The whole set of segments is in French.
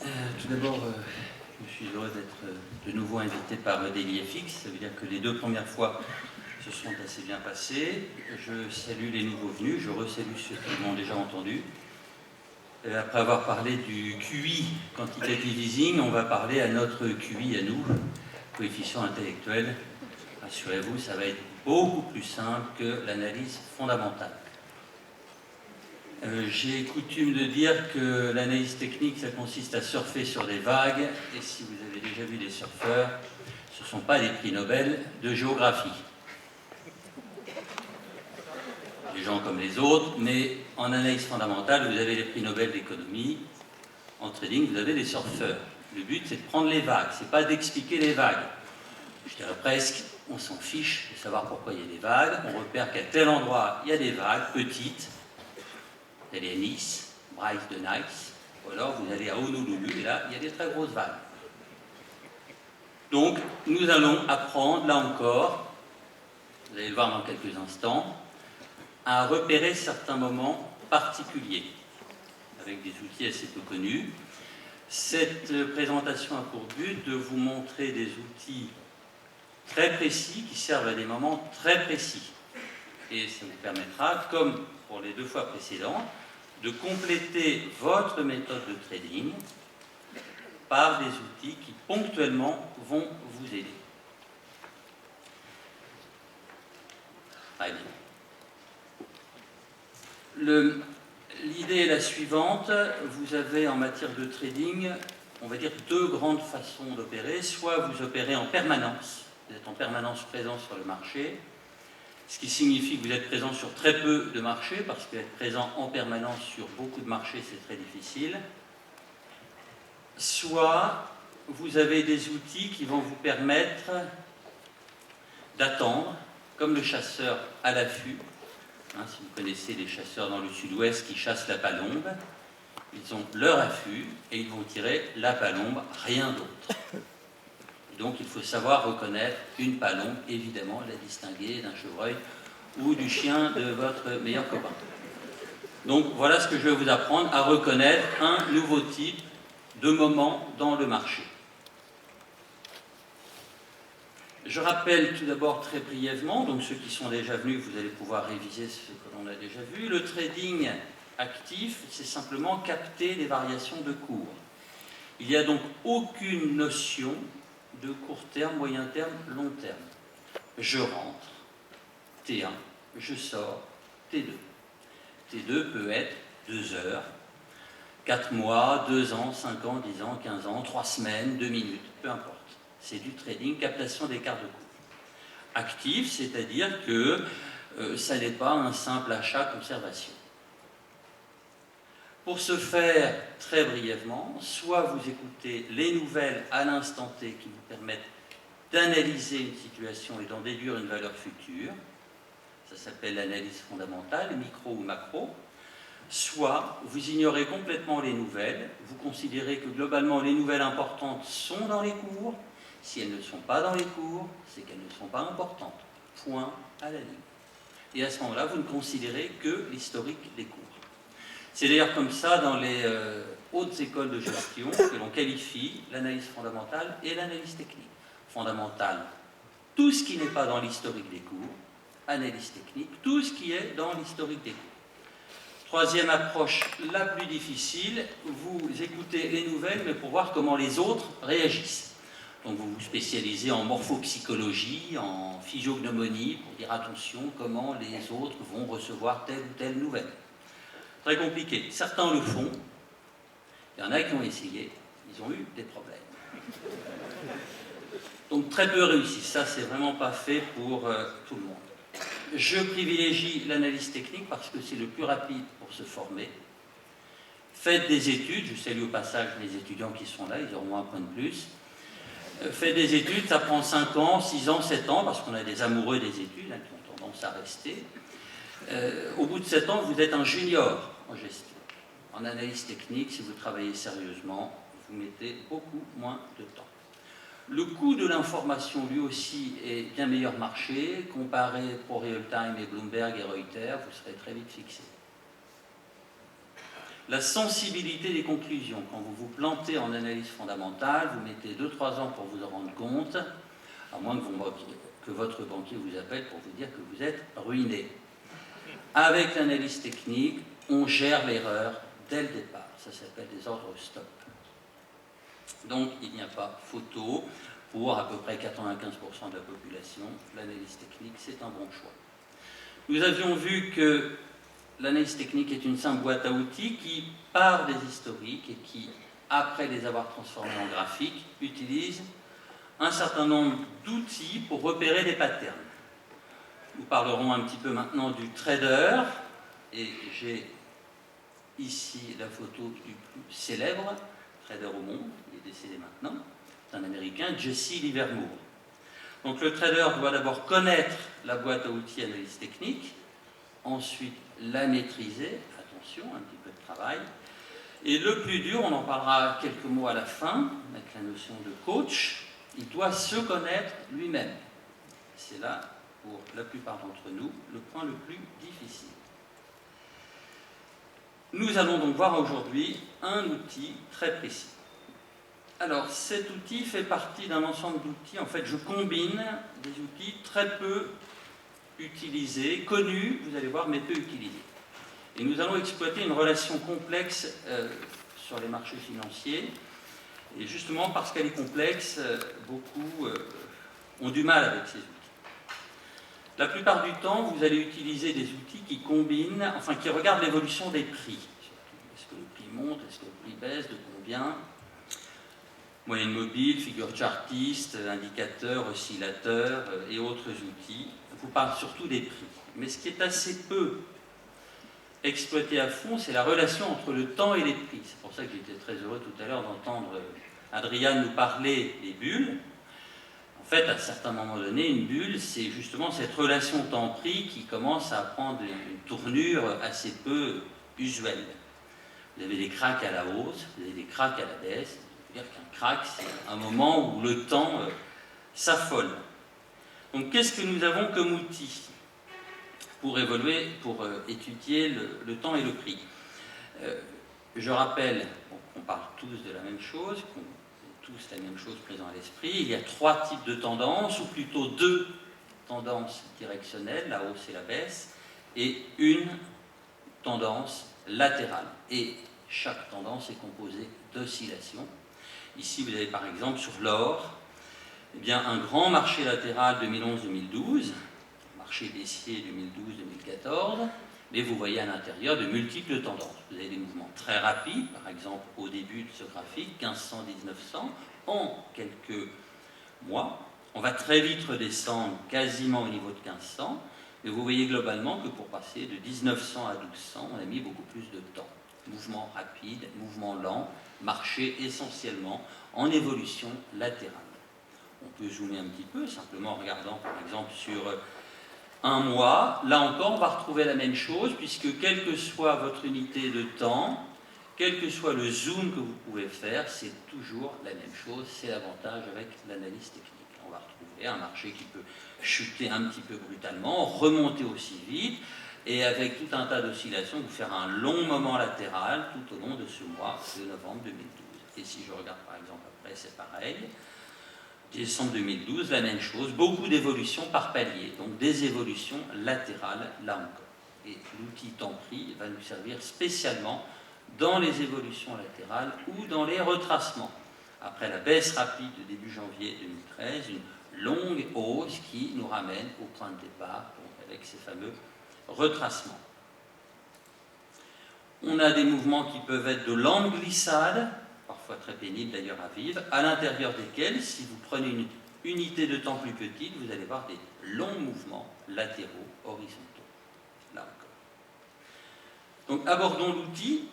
Tout d'abord, je suis heureux d'être de nouveau invité par DailyFX. Ça veut dire que les deux premières fois se sont assez bien passées. Je salue les nouveaux venus, je resalue ceux qui m'ont déjà entendu. Après avoir parlé du QI, Quantitative Easing, on va parler à notre QI à nous, coefficient intellectuel. Rassurez-vous, ça va être beaucoup plus simple que l'analyse fondamentale. J'ai coutume de dire que l'analyse technique, ça consiste à surfer sur des vagues, et si vous avez déjà vu des surfeurs, ce ne sont pas des prix Nobel de géographie. Les gens comme les autres, mais en analyse fondamentale, vous avez les prix Nobel d'économie, en trading, vous avez des surfeurs. Le but, c'est de prendre les vagues, c'est pas d'expliquer les vagues. Je dirais presque, on s'en fiche de savoir pourquoi il y a des vagues, on repère qu'à tel endroit, il y a des vagues petites. Vous allez à Nice, Bryce de Nice, ou alors vous allez à Honolulu, et là, il y a des très grosses vagues. Donc, nous allons apprendre, là encore, vous allez le voir dans quelques instants, à repérer certains moments particuliers, avec des outils assez peu connus. Cette présentation a pour but de vous montrer des outils très précis, qui servent à des moments très précis. Et ça vous permettra, comme pour les deux fois précédentes, de compléter votre méthode de trading par des outils qui ponctuellement vont vous aider. Très bien. L'idée est la suivante. Vous avez en matière de trading, on va dire, deux grandes façons d'opérer. Soit vous opérez en permanence, vous êtes en permanence présent sur le marché, ce qui signifie que vous êtes présent sur très peu de marchés, parce qu'être présent en permanence sur beaucoup de marchés, c'est très difficile. Soit vous avez des outils qui vont vous permettre d'attendre, comme le chasseur à l'affût. Si vous connaissez les chasseurs dans le sud-ouest qui chassent la palombe, ils ont leur affût et ils vont tirer la palombe, rien d'autre. Donc il faut savoir reconnaître une palombe, évidemment, la distinguer d'un chevreuil ou du chien de votre meilleur copain. Donc voilà ce que je vais vous apprendre, à reconnaître un nouveau type de moment dans le marché. Je rappelle tout d'abord très brièvement, donc ceux qui sont déjà venus, vous allez pouvoir réviser ce que l'on a déjà vu. Le trading actif, c'est simplement capter les variations de cours. Il n'y a donc aucune notion de court terme, moyen terme, long terme. Je rentre, T1, je sors, T2. T2 peut être 2 heures, 4 mois, 2 ans, 5 ans, 10 ans, 15 ans, 3 semaines, 2 minutes, peu importe. C'est du trading, captation d'écart de cours. Actif, c'est-à-dire que ça n'est pas un simple achat-conservation. Pour ce faire, très brièvement, soit vous écoutez les nouvelles à l'instant T qui vous permettent d'analyser une situation et d'en déduire une valeur future, ça s'appelle l'analyse fondamentale, micro ou macro, soit vous ignorez complètement les nouvelles, vous considérez que globalement les nouvelles importantes sont dans les cours, si elles ne sont pas dans les cours, c'est qu'elles ne sont pas importantes, point à la ligne. Et à ce moment-là, vous ne considérez que l'historique des cours. C'est d'ailleurs comme ça dans les hautes écoles de gestion que l'on qualifie l'analyse fondamentale et l'analyse technique. Fondamentale, tout ce qui n'est pas dans l'historique des cours. Analyse technique, tout ce qui est dans l'historique des cours. Troisième approche, la plus difficile, vous écoutez les nouvelles, mais pour voir comment les autres réagissent. Donc vous vous spécialisez en morphopsychologie, en physiognomonie, pour dire attention comment les autres vont recevoir telle ou telle nouvelle. Très compliqué. Certains le font, il y en a qui ont essayé, ils ont eu des problèmes. Donc très peu réussi, ça c'est vraiment pas fait pour tout le monde. Je privilégie l'analyse technique parce que c'est le plus rapide pour se former. Faites des études, je salue au passage les étudiants qui sont là, ils auront un point de plus. Faites des études, ça prend 5 ans, 6 ans, 7 ans, parce qu'on a des amoureux des études qui ont tendance à rester. Au bout de 7 ans, vous êtes un junior en gestion. En analyse technique, si vous travaillez sérieusement, vous mettez beaucoup moins de temps. Le coût de l'information, lui aussi, est bien meilleur marché. Comparé pour Real Time et Bloomberg et Reuters, vous serez très vite fixé. la sensibilité des conclusions. Quand vous vous plantez en analyse fondamentale, vous mettez 2-3 ans pour vous en rendre compte, à moins que votre banquier vous appelle pour vous dire que vous êtes ruiné. Avec l'analyse technique, on gère l'erreur dès le départ. Ça s'appelle des ordres stop. Donc, il n'y a pas photo. Pour à peu près 95% de la population, l'analyse technique, c'est un bon choix. Nous avions vu que l'analyse technique est une simple boîte à outils qui part des historiques et qui, après les avoir transformés en graphiques, utilise un certain nombre d'outils pour repérer des patterns. Nous parlerons un petit peu maintenant du trader, et j'ai ici la photo du plus célèbre trader au monde, il est décédé maintenant, c'est un Américain, Jesse Livermore. Donc le trader doit d'abord connaître la boîte à outils analyse technique, ensuite la maîtriser, attention, un petit peu de travail, et le plus dur, on en parlera quelques mots à la fin, avec la notion de coach, il doit se connaître lui-même. C'est là, pour la plupart d'entre nous, le point le plus difficile. Nous allons donc voir aujourd'hui un outil très précis. Alors, cet outil fait partie d'un ensemble d'outils. En fait, je combine des outils très peu utilisés, connus, vous allez voir, mais peu utilisés. Et nous allons exploiter une relation complexe sur les marchés financiers. Et justement, parce qu'elle est complexe, beaucoup ont du mal avec ces outils. La plupart du temps, vous allez utiliser des outils qui combinent, enfin qui regardent l'évolution des prix. Est-ce que le prix monte, est-ce que le prix baisse, de combien? Moyenne mobile, figure chartiste, indicateurs, oscillateurs et autres outils. Je vous parle surtout des prix. Mais ce qui est assez peu exploité à fond, c'est la relation entre le temps et les prix. C'est pour ça que j'étais très heureux tout à l'heure d'entendre Adrian nous parler des bulles. En fait, à certains moments donnés, une bulle, c'est justement cette relation temps-prix qui commence à prendre une tournure assez peu usuelle. Vous avez des cracks à la hausse, vous avez des cracks à la baisse. C'est-à-dire qu'un crack, c'est un moment où le temps s'affole. Donc, qu'est-ce que nous avons comme outil pour évoluer, pour étudier le temps et le prix? Je rappelle qu'on parle tous de la même chose, qu'on a tous la même chose présente à l'esprit. Il y a 3 types de tendances, ou plutôt 2 tendances directionnelles, la hausse et la baisse, et une tendance latérale. Et chaque tendance est composée d'oscillations. Ici, vous avez par exemple sur l'or, eh bien, un grand marché latéral 2011-2012, marché baissier 2012-2014, mais vous voyez à l'intérieur de multiples tendances. Vous avez des mouvements très rapides, par exemple au début de ce graphique, 1500-1900, en quelques mois. On va très vite redescendre quasiment au niveau de 1500, mais vous voyez globalement que pour passer de 1900 à 1200, on a mis beaucoup plus de temps. Mouvement rapide, mouvement lent, marché essentiellement en évolution latérale. On peut zoomer un petit peu, simplement en regardant par exemple sur un mois. Là encore, on va retrouver la même chose, puisque quelle que soit votre unité de temps, quel que soit le zoom que vous pouvez faire, c'est toujours la même chose. C'est l'avantage avec l'analyse technique. On va retrouver un marché qui peut chuter un petit peu brutalement, remonter aussi vite, et avec tout un tas d'oscillations, vous faire un long moment latéral tout au long de ce mois de novembre 2012. Et si je regarde par exemple après, c'est pareil. Décembre 2012, la même chose, beaucoup d'évolutions par palier, donc des évolutions latérales là encore. Et l'outil temps-prix va nous servir spécialement dans les évolutions latérales ou dans les retracements. Après la baisse rapide de début janvier 2013, une longue hausse qui nous ramène au point de départ, donc avec ces fameux retracements. On a des mouvements qui peuvent être de lente glissade, parfois très pénibles d'ailleurs à vivre, à l'intérieur desquels, si vous prenez une unité de temps plus petite, vous allez voir des longs mouvements latéraux, horizontaux. Là encore. Donc abordons l'outil.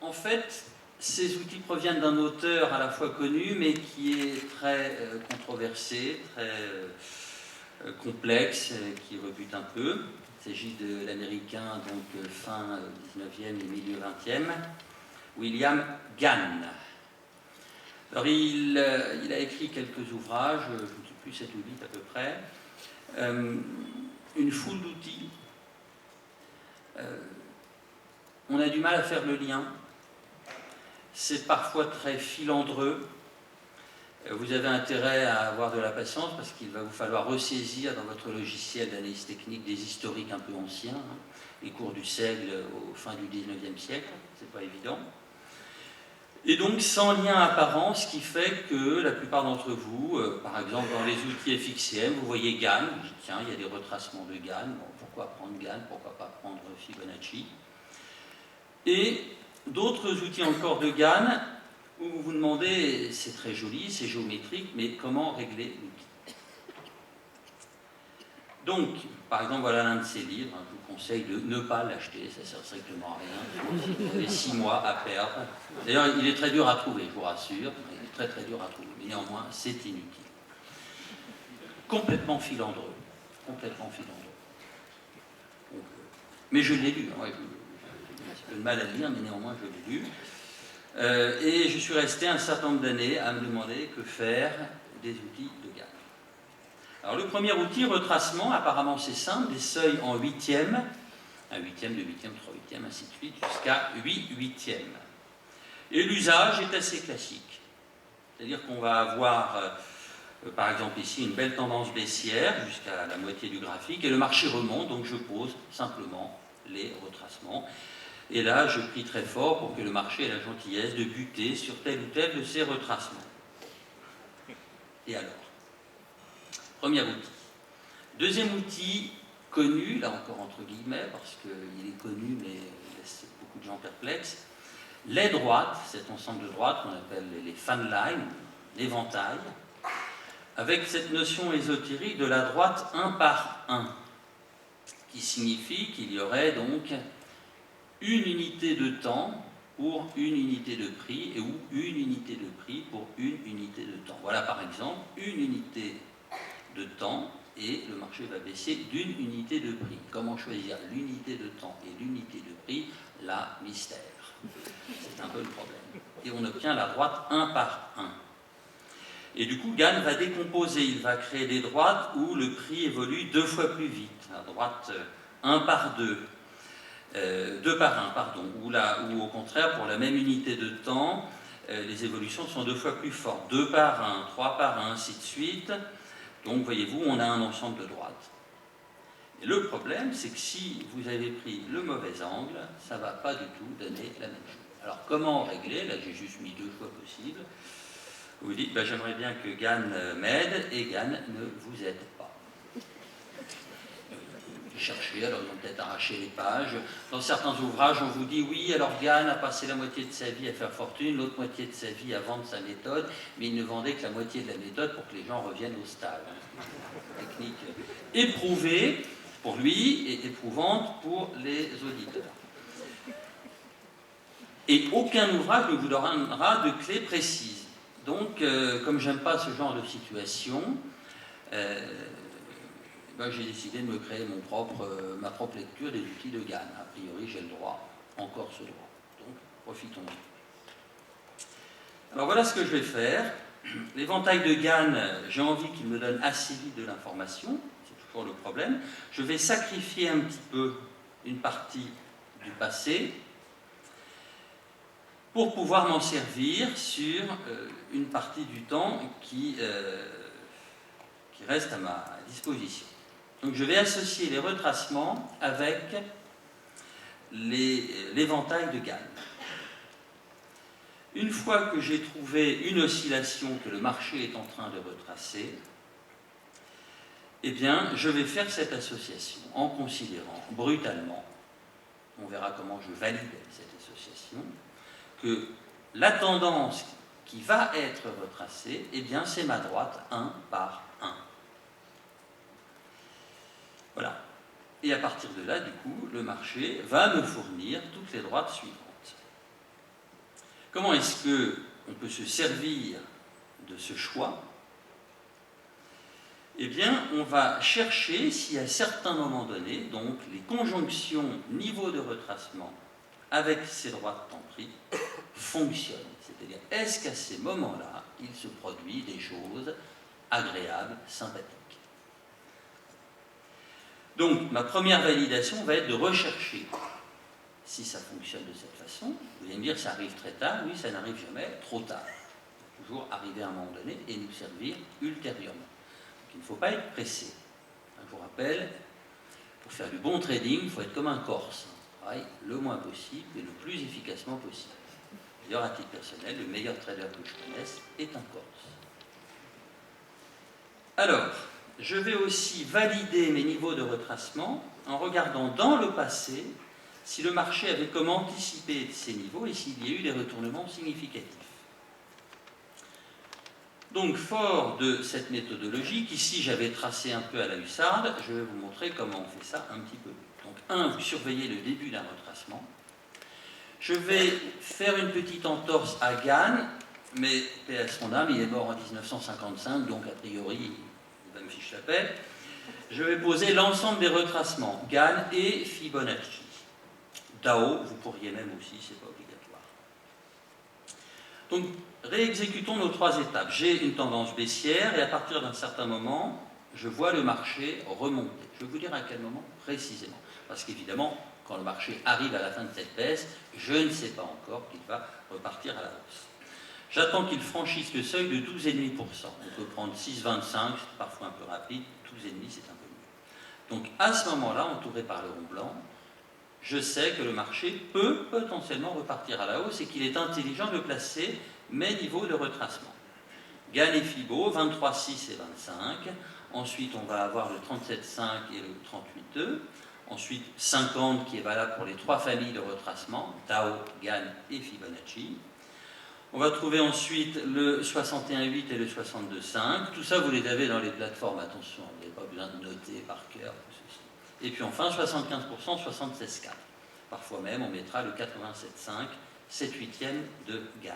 En fait, ces outils proviennent d'un auteur à la fois connu, mais qui est très controversé, très complexe, qui rebute un peu. Il s'agit de l'américain, donc fin 19e et milieu 20e, William Gann. Alors, il a écrit quelques ouvrages, je ne sais plus, 7 ou 8 à peu près, une foule d'outils. On a du mal à faire le lien c'est parfois très filandreux. Vous avez intérêt à avoir de la patience parce qu'il va vous falloir ressaisir dans votre logiciel d'analyse technique des historiques un peu anciens, hein, les cours du Seigle au fin du 19e siècle, c'est pas évident. Et donc sans lien apparent, ce qui fait que la plupart d'entre vous, par exemple dans les outils FXCM, vous voyez Gann, vous dites tiens, il y a des retracements de Gann, bon, pourquoi prendre Gann, pourquoi pas prendre Fibonacci. Et d'autres outils encore de Gann, où vous vous demandez, c'est très joli, c'est géométrique, mais comment régler l'outil? Donc, par exemple, voilà l'un de ces livres, hein, je vous conseille de ne pas l'acheter, ça ne sert strictement à rien, vous avez 6 mois à perdre. D'ailleurs, il est très dur à trouver, je vous rassure, il est très très dur à trouver, mais néanmoins, c'est inutile. Complètement filandreux, complètement filandreux. Donc, mais je l'ai lu, hein, ouais, j'ai un petit peu de mal à le lire, mais néanmoins, je l'ai lu. Et je suis resté un certain nombre d'années à me demander que faire des outils de Gann. Alors le premier outil, retracement, apparemment c'est simple, des seuils en huitièmes, un huitième, deux huitièmes, trois huitièmes, ainsi de suite, jusqu'à 8 huitièmes. Et l'usage est assez classique. C'est-à-dire qu'on va avoir, par exemple ici, une belle tendance baissière jusqu'à la moitié du graphique, et le marché remonte, donc je pose simplement les retracements. Et là, je prie très fort pour que le marché ait la gentillesse de buter sur tel ou tel de ces retracements. Et alors? Premier outil. Deuxième outil connu, là encore entre guillemets, parce qu'il est connu mais il laisse beaucoup de gens perplexes, les droites, cet ensemble de droites qu'on appelle les fan lines, l'éventail, avec cette notion ésotérique de la droite 1 par 1, qui signifie qu'il y aurait donc une unité de temps pour une unité de prix et ou une unité de prix pour une unité de temps. Voilà par exemple une unité de temps et le marché va baisser d'une unité de prix. Comment choisir l'unité de temps et l'unité de prix? Là, mystère. C'est un peu le problème. Et on obtient la droite 1 par 1. Et du coup, Gann va décomposer, il va créer des droites où le prix évolue 2 fois plus vite. La droite 1 par 2. 2 par 1, pardon, ou au contraire, pour la même unité de temps, les évolutions sont 2 fois plus fortes. 2 par 1, 3 par 1, ainsi de suite. Donc, voyez-vous, on a un ensemble de droites. Et le problème, c'est que si vous avez pris le mauvais angle, ça ne va pas du tout donner la même chose. Alors, comment régler? Là, j'ai juste mis 2 choix possibles. Vous vous dites, ben, j'aimerais bien que Gann m'aide, et Gann ne vous aide pas. Chercher, alors ils ont peut-être arraché les pages. Dans certains ouvrages, on vous dit oui, alors Gann a passé la moitié de sa vie à faire fortune, l'autre moitié de sa vie à vendre sa méthode, mais il ne vendait que la moitié de la méthode pour que les gens reviennent au stade. Technique éprouvée pour lui et éprouvante pour les auditeurs. Et aucun ouvrage ne vous donnera de clés précises. Donc, comme j'aime pas ce genre de situation, ben, j'ai décidé de me créer ma propre lecture des outils de Gann. A priori, j'ai le droit, encore ce droit. Donc, profitons-en. Alors, voilà ce que je vais faire. L'éventail de Gann, j'ai envie qu'il me donne assez vite de l'information. C'est toujours le problème. Je vais sacrifier un petit peu une partie du passé pour pouvoir m'en servir sur une partie du temps qui reste à ma disposition. Donc je vais associer les retracements avec l'éventail de Gann. Une fois que j'ai trouvé une oscillation que le marché est en train de retracer, eh bien, je vais faire cette association en considérant brutalement, on verra comment je valide cette association, que la tendance qui va être retracée, eh bien, c'est ma droite 1 par 1. Voilà. Et à partir de là, du coup, le marché va me fournir toutes les droites suivantes. Comment est-ce qu'on peut se servir de ce choix? Eh bien, on va chercher si à certains moments donnés, donc les conjonctions niveau de retracement avec ces droites temps prix fonctionnent. C'est-à-dire, est-ce qu'à ces moments-là, il se produit des choses agréables, sympathiques? Donc, ma première validation va être de rechercher si ça fonctionne de cette façon. Vous allez me dire, ça arrive très tard. Oui, ça n'arrive jamais trop tard. Il faut toujours arriver à un moment donné et nous servir ultérieurement. Donc, il ne faut pas être pressé. Je vous rappelle, pour faire du bon trading, il faut être comme un Corse. On travaille le moins possible et le plus efficacement possible. D'ailleurs, à titre personnel, le meilleur trader que je connaisse est un Corse. Alors, je vais aussi valider mes niveaux de retracement en regardant dans le passé si le marché avait comme anticipé ces niveaux et s'il y a eu des retournements significatifs. Donc, fort de cette méthodologie, qu'ici j'avais tracé un peu à la hussarde, je vais vous montrer comment on fait ça un petit peu. Donc, vous surveillez le début d'un retracement. Je vais faire une petite entorse à Gann, mais paix à son âme, il est mort en 1955, donc a priori, il va me fiche la paix. Je vais poser l'ensemble des retracements, Gann et Fibonacci. Dao, vous pourriez même aussi, c'est pas obligatoire. Donc, réexécutons nos 3 étapes. J'ai une tendance baissière et à partir d'un certain moment, je vois le marché remonter. Je vais vous dire à quel moment précisément. Parce qu'évidemment, quand le marché arrive à la fin de cette baisse, je ne sais pas encore qu'il va repartir à la hausse. J'attends qu'il franchisse le seuil de 12,5%. On peut prendre 6,25, c'est parfois un peu rapide, 12,5 c'est un peu mieux. Donc à ce moment-là, entouré par le rond blanc, je sais que le marché peut potentiellement repartir à la hausse et qu'il est intelligent de placer mes niveaux de retracement. Gann et Fibo, 23,6 et 25. Ensuite, on va avoir le 37,5 et le 38,2. Ensuite, 50 qui est valable pour les 3 familles de retracement, Dao, Gann et Fibonacci. On va trouver ensuite le 61,8 et le 62,5. Tout ça, vous les avez dans les plateformes, attention, vous n'avez pas besoin de noter par cœur tout ceci. Et puis enfin, 75%, 76,4. Parfois même, on mettra le 87,5, 7/8e de Gann.